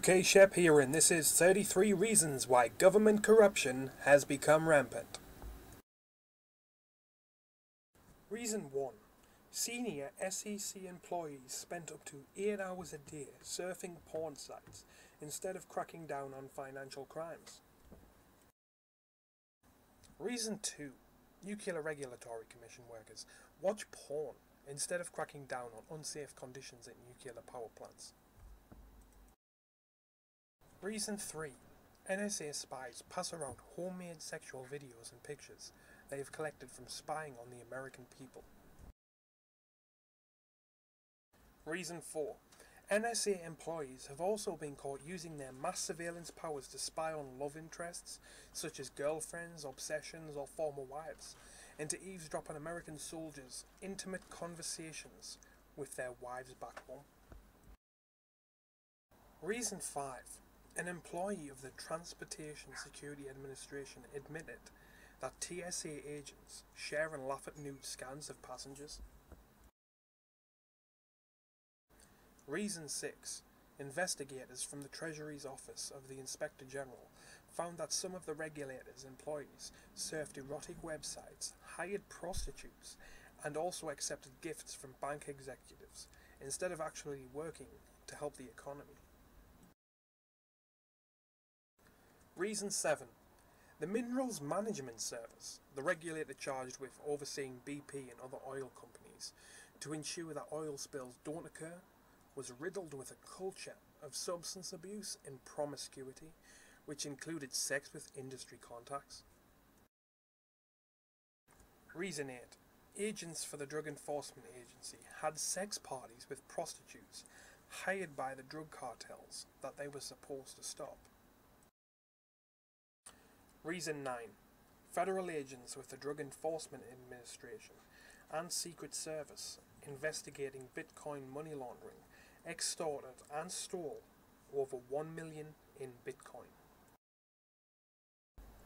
UK Shep here, and this is 33 Reasons Why Government Corruption Has Become Rampant. Reason 1. Senior SEC employees spent up to 8 hours a day surfing porn sites instead of cracking down on financial crimes. Reason 2. Nuclear Regulatory Commission workers watch porn instead of cracking down on unsafe conditions at nuclear power plants. Reason 3. NSA spies pass around homemade sexual videos and pictures they have collected from spying on the American people. Reason 4. NSA employees have also been caught using their mass surveillance powers to spy on love interests, such as girlfriends, obsessions, or former wives, and to eavesdrop on American soldiers' intimate conversations with their wives back home. Reason 5. An employee of the Transportation Security Administration admitted that TSA agents share and laugh at nude scans of passengers. Reason 6. Investigators from the Treasury's Office of the Inspector General found that some of the regulator's employees surfed erotic websites, hired prostitutes, and also accepted gifts from bank executives instead of actually working to help the economy. Reason 7. The Minerals Management Service, the regulator charged with overseeing BP and other oil companies to ensure that oil spills don't occur, was riddled with a culture of substance abuse and promiscuity, which included sex with industry contacts. Reason 8. Agents for the Drug Enforcement Agency had sex parties with prostitutes hired by the drug cartels that they were supposed to stop. Reason 9. Federal agents with the Drug Enforcement Administration and Secret Service investigating Bitcoin money laundering extorted and stole over 1 million in Bitcoin.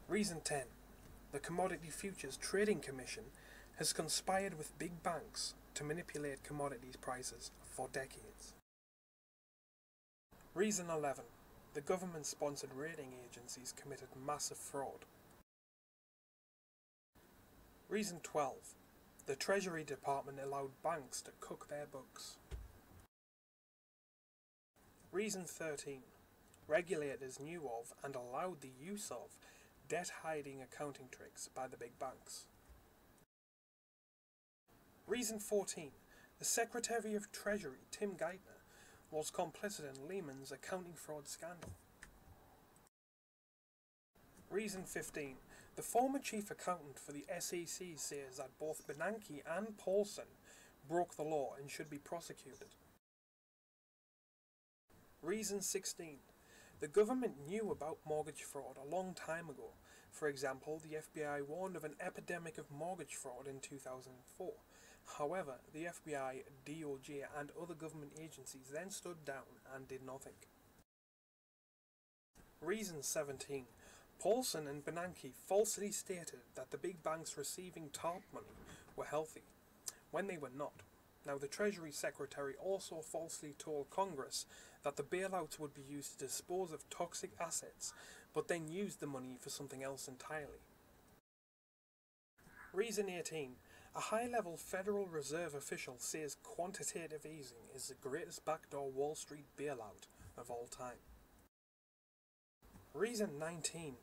Reason 10. The Commodity Futures Trading Commission has conspired with big banks to manipulate commodities prices for decades. Reason 11. The government-sponsored rating agencies committed massive fraud. Reason 12. The Treasury Department allowed banks to cook their books. Reason 13. Regulators knew of and allowed the use of debt-hiding accounting tricks by the big banks. Reason 14. The Secretary of Treasury, Tim Geithner, was complicit in Lehman's accounting fraud scandal. Reason 15. The former chief accountant for the SEC says that both Bernanke and Paulson broke the law and should be prosecuted. Reason 16. The government knew about mortgage fraud a long time ago. For example, the FBI warned of an epidemic of mortgage fraud in 2004. However, the FBI, DOJ, and other government agencies then stood down and did nothing. Reason 17. Paulson and Bernanke falsely stated that the big banks receiving TARP money were healthy, when they were not. Now, the Treasury Secretary also falsely told Congress that the bailouts would be used to dispose of toxic assets, but then used the money for something else entirely. Reason 18. A high-level Federal Reserve official says quantitative easing is the greatest backdoor Wall Street bailout of all time. Reason 19.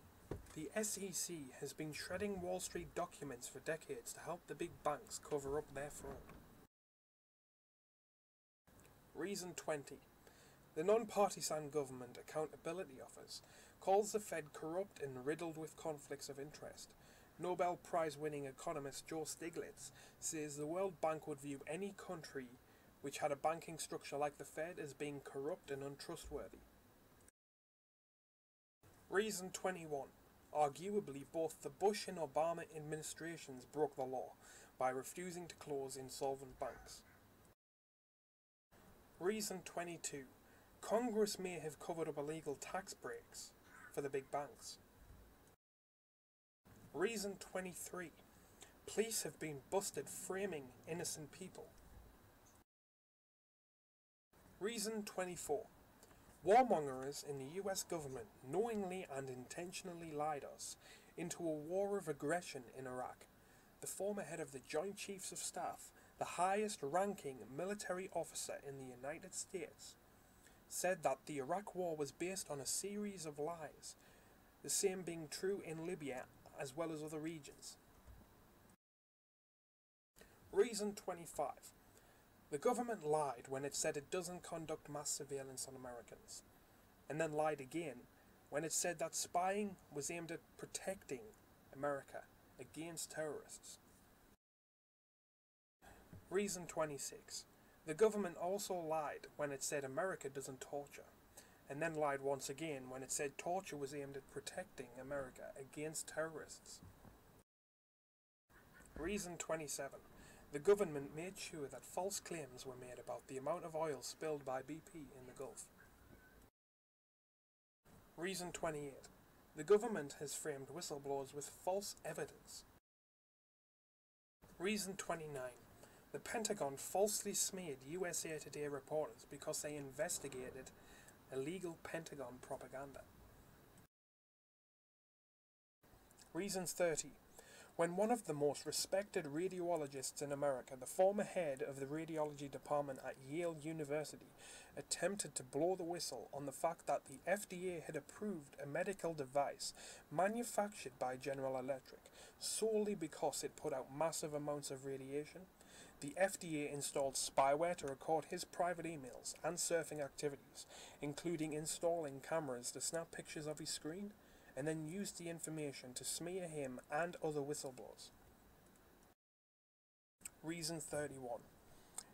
The SEC has been shredding Wall Street documents for decades to help the big banks cover up their fraud. Reason 20. The Non-Partisan Government Accountability Office calls the Fed corrupt and riddled with conflicts of interest. Nobel Prize-winning economist Joe Stiglitz says the World Bank would view any country which had a banking structure like the Fed as being corrupt and untrustworthy. Reason 21. Arguably, both the Bush and Obama administrations broke the law by refusing to close insolvent banks. Reason 22. Congress may have covered up illegal tax breaks for the big banks. Reason 23. Police have been busted framing innocent people. Reason 24. Warmongers in the US government knowingly and intentionally lied us into a war of aggression in Iraq. The former head of the Joint Chiefs of Staff, the highest ranking military officer in the United States, said that the Iraq war was based on a series of lies, the same being true in Libya as well as other regions. Reason 25. The government lied when it said it doesn't conduct mass surveillance on Americans, and then lied again when it said that spying was aimed at protecting America against terrorists. Reason 26. The government also lied when it said America doesn't torture, and then lied once again when it said torture was aimed at protecting America against terrorists. Reason 27. The government made sure that false claims were made about the amount of oil spilled by BP in the Gulf. Reason 28. The government has framed whistleblowers with false evidence. Reason 29. The Pentagon falsely smeared USA Today reporters because they investigated illegal Pentagon propaganda. Reason 30. When one of the most respected radiologists in America, the former head of the radiology department at Yale University, attempted to blow the whistle on the fact that the FDA had approved a medical device manufactured by General Electric solely because it put out massive amounts of radiation, the FDA installed spyware to record his private emails and surfing activities, including installing cameras to snap pictures of his screen, and then used the information to smear him and other whistleblowers. Reason 31.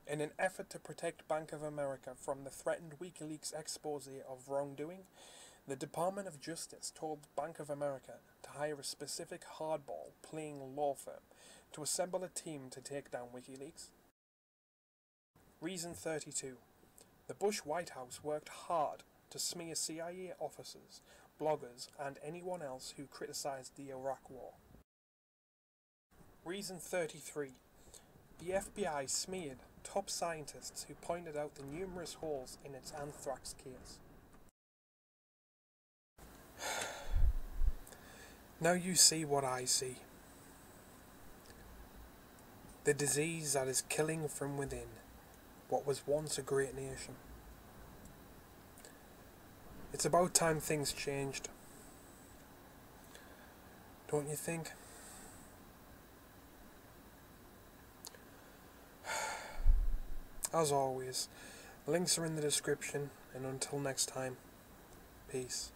In an effort to protect Bank of America from the threatened WikiLeaks expose of wrongdoing, the Department of Justice told Bank of America to hire a specific hardball-playing law firm to assemble a team to take down WikiLeaks. Reason 32. The Bush White House worked hard to smear CIA officers, bloggers, and anyone else who criticized the Iraq War. Reason 33. The FBI smeared top scientists who pointed out the numerous holes in its anthrax case. Now you see what I see. The disease that is killing from within what was once a great nation. It's about time things changed. Don't you think? As always, links are in the description, and until next time, peace.